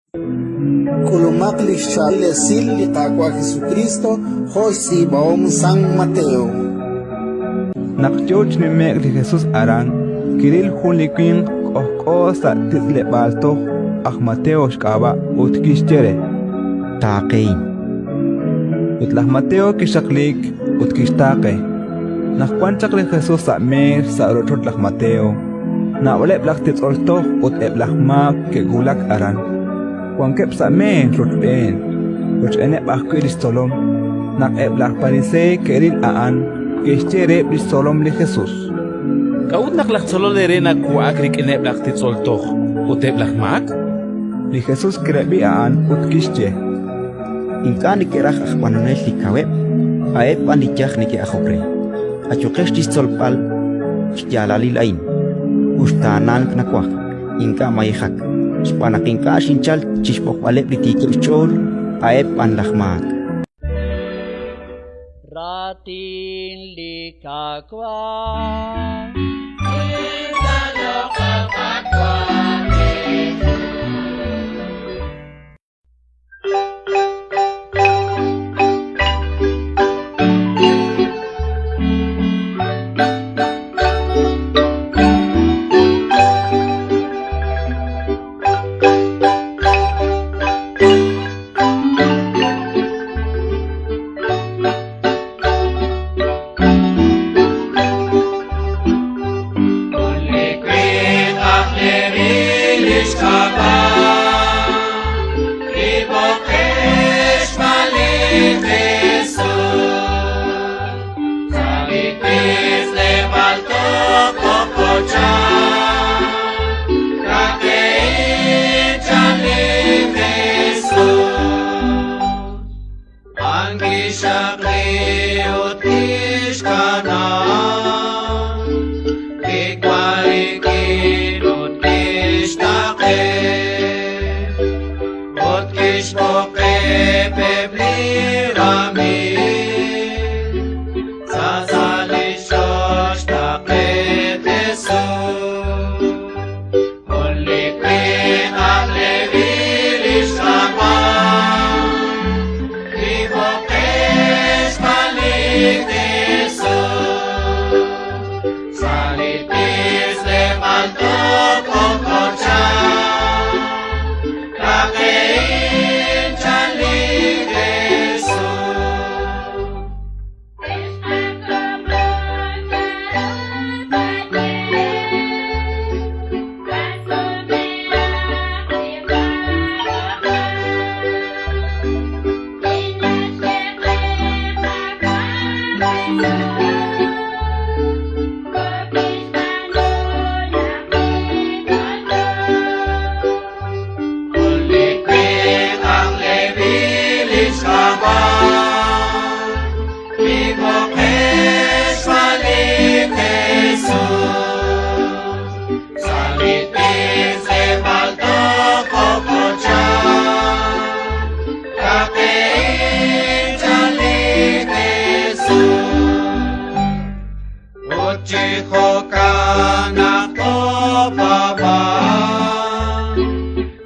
Kulumakli siya lesil litakwa Jesucristo Jose Baom San Mateo. Nakjoch ni mek li Jesus arang kiril hulikin kohko sa title balto ak Mateo shkaba utkistere Takein. utlah Mateo kishaklik utkistake nakwanchak li Jesus sa mer sa rotot lak Mateo na ole blak tit olto ut eblak mak ke gulak aran Wangkep sa men rutpen, ene bakku di stolom, nak eblak parise keril aan, kescere di stolom li Jesus. Kaut nak lak solo lere nak ku akrik ene blak tit soltoh, ute blak mak? Li Jesus kerebi aan ut kisce. Inkan dikerah akwanunes di kawep, aep pandijak niki akhopre. Achukes di stolpal, jalali lain. Ustanan knakwak, inka mayhak. Spanaking kasinchal chispok balep ditikip chol aep anlahmak. Ratin likakwa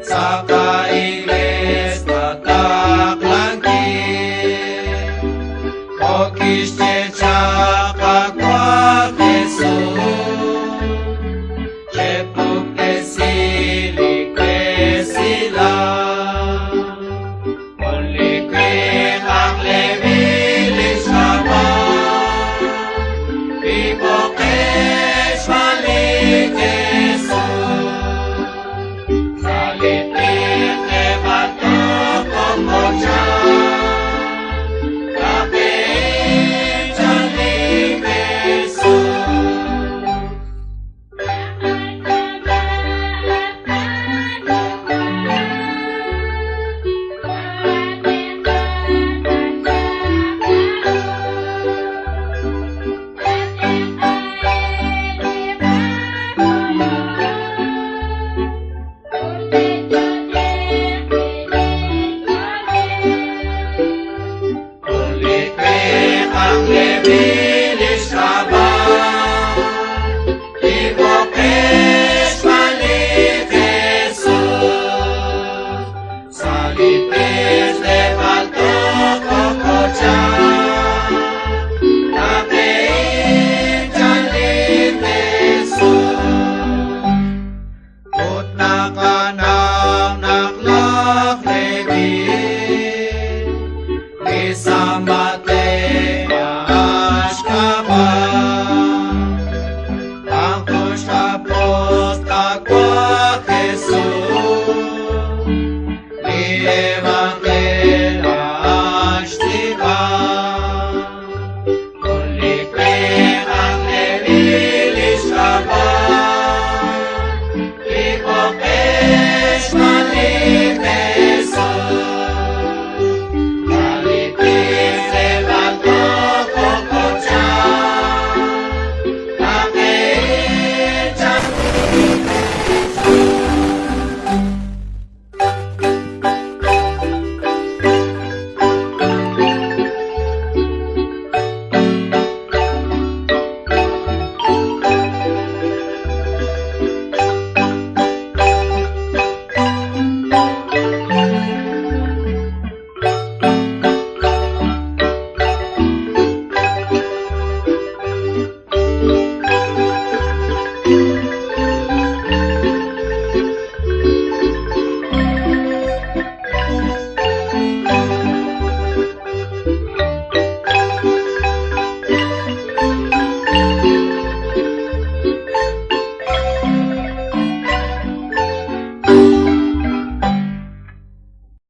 Saka